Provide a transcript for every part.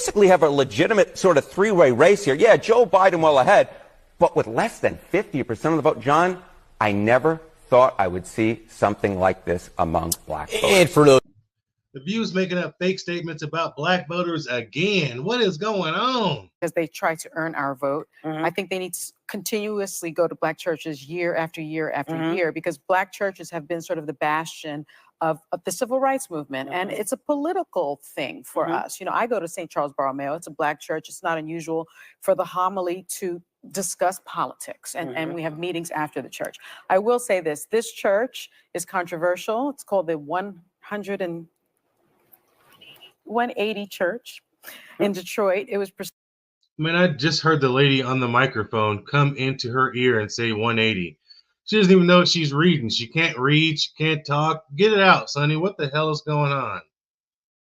basically have a legitimate sort of three-way race here. Yeah, Joe Biden well ahead, but with less than 50% of the vote. John, I never thought I would see something like this among black voters. The View's making up fake statements about black voters again. What is going on? Because they try to earn our vote. I think they need to continuously go to black churches year after year after year, because black churches have been sort of the bastion of the civil rights movement. And it's a political thing for us. You know, I go to St. Charles Borromeo. It's a black church. It's not unusual for the homily to discuss politics, and we have meetings after the church. I will say this church is controversial. It's called the 180 Church in Detroit. It was. I mean, I just heard the lady on the microphone come into her ear and say 180. She doesn't even know what she's reading. She can't read. She can't talk. Get it out, Sonny. What the hell is going on?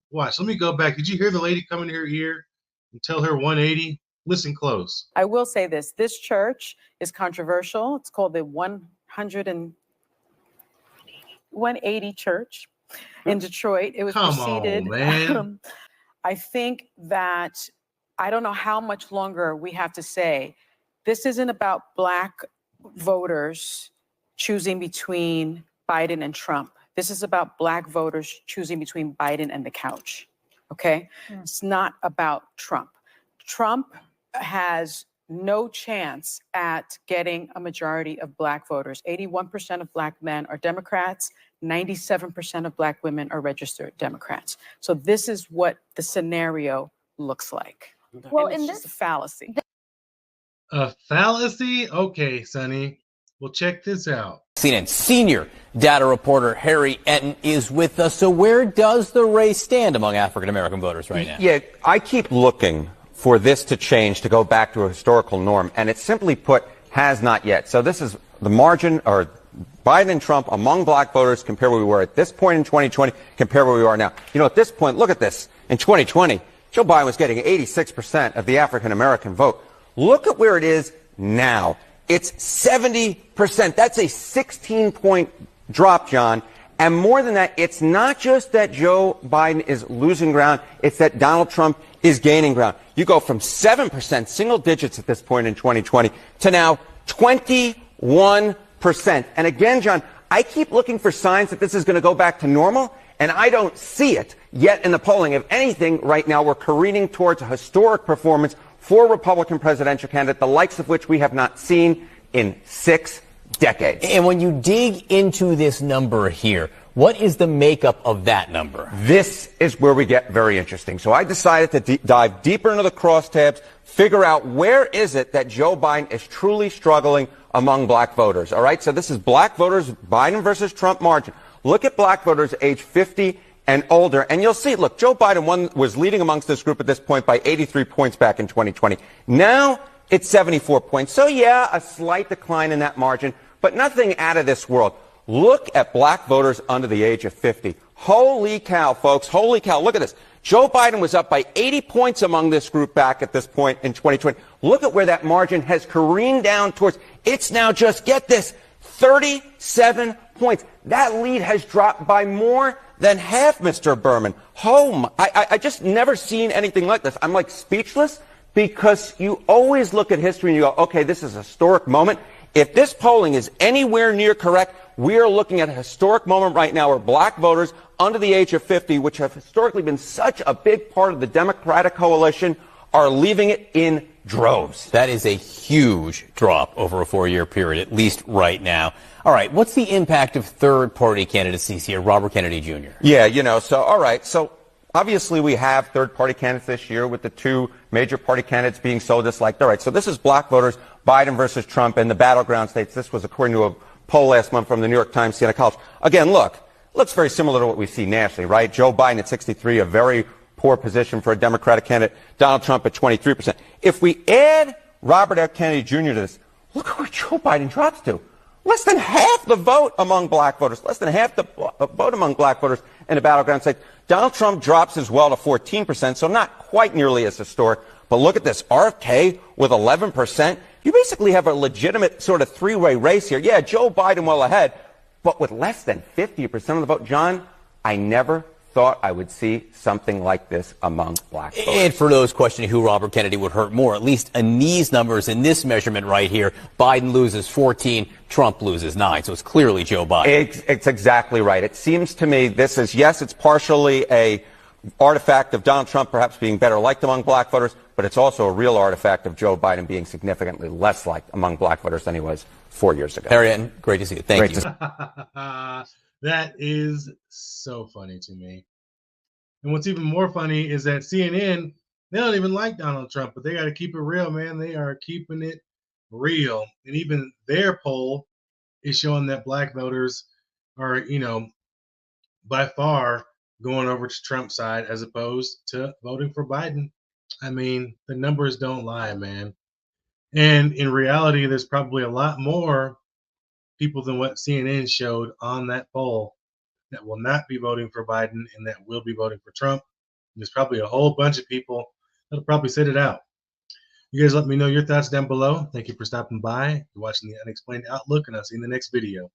Watch. Let me go back. Did you hear the lady come into her ear and tell her 180? Listen close. I will say this church is controversial. It's called the 180 Church in Detroit. It was preceded. Man. I think that I don't know how much longer we have to say this isn't about black voters choosing between Biden and Trump. This is about black voters choosing between Biden and the couch. Okay? It's not about Trump. Trump has no chance at getting a majority of black voters. 81% of black men are Democrats. 97% of black women are registered Democrats. So this is what the scenario looks like. Well, and it's just a fallacy. A fallacy? Okay, Sonny. Well, check this out. CNN senior data reporter Harry Etten is with us. So where does the race stand among African-American voters right now? Yeah, I keep looking for this to change, to go back to a historical norm, and it simply put has not yet. So this is the margin, or Biden and Trump among black voters, compare where we were at this point in 2020, compare where we are now. You know, at this point, look at this. In 2020, Joe Biden was getting 86% of the African-American vote. Look at where it is now. It's 70%. That's a 16-point drop, John. And more than that, it's not just that Joe Biden is losing ground, it's that Donald Trump is gaining ground. You go from 7%, single digits at this point in 2020, to now 21%. And again, John, I keep looking for signs that this is going to go back to normal, and I don't see it yet in the polling. If anything, right now we're careening towards a historic performance for a Republican presidential candidate, the likes of which we have not seen in 6 decades. And when you dig into this number here, what is the makeup of that number? This is where we get very interesting. So I decided to dive deeper into the crosstabs, figure out where is it that Joe Biden is truly struggling among black voters. All right, so this is black voters, Biden versus Trump margin. Look at black voters age 50 and older, and you'll see, look, Joe Biden was leading amongst this group at this point by 83 points back in 2020. Now it's 74 points. So yeah, a slight decline in that margin, but nothing out of this world. Look at black voters under the age of 50. Holy cow, folks. Holy cow. Look at this. Joe Biden was up by 80 points among this group back at this point in 2020. Look at where that margin has careened down towards. It's now just, get this, 37 points. That lead has dropped by more than half, Mr. Berman. I just never seen anything like this. I'm like speechless, because you always look at history and you go, okay, this is a historic moment. If this polling is anywhere near correct, we are looking at a historic moment right now where black voters under the age of 50, which have historically been such a big part of the Democratic coalition, are leaving it in droves. That is a huge drop over a 4-year period, at least right now. All right, what's the impact of third-party candidacies here? Robert Kennedy Jr. Yeah, all right, so obviously we have third-party candidates this year, with the 2 major party candidates being so disliked. All right, so this is black voters, Biden versus Trump in the battleground states. This was according to a poll last month from the New York Times, Siena College. Again, looks very similar to what we see nationally, right? Joe Biden at 63, a very poor position for a Democratic candidate. Donald Trump at 23%. If we add Robert F. Kennedy Jr. to this, look at where Joe Biden drops to. Less than half the vote among black voters. Less than half the vote among black voters in the battleground states. Donald Trump drops as well to 14%, so not quite nearly as historic. But look at this. RFK with 11%. You basically have a legitimate sort of three-way race here. Yeah, Joe Biden well ahead, but with less than 50% of the vote. John, I never thought I would see something like this among black voters. And for those questioning who Robert Kennedy would hurt more, at least in these numbers, in this measurement right here, Biden loses 14, Trump loses 9. So it's clearly Joe Biden. It's exactly right. It seems to me this is, yes, it's partially a artifact of Donald Trump perhaps being better liked among black voters, but it's also a real artifact of Joe Biden being significantly less liked among black voters than he was 4 years ago. Harry Etten, great to see you. Thank you. That is so funny to me. And what's even more funny is that CNN, they don't even like Donald Trump, but they got to keep it real, man. They are keeping it real. And even their poll is showing that black voters are, by far going over to Trump's side as opposed to voting for Biden. I mean, the numbers don't lie, man. And in reality, there's probably a lot more people than what CNN showed on that poll that will not be voting for Biden and that will be voting for Trump. And there's probably a whole bunch of people that'll probably sit it out. You guys let me know your thoughts down below. Thank you for stopping by. You're watching the Unexplained Outlook, and I'll see you in the next video.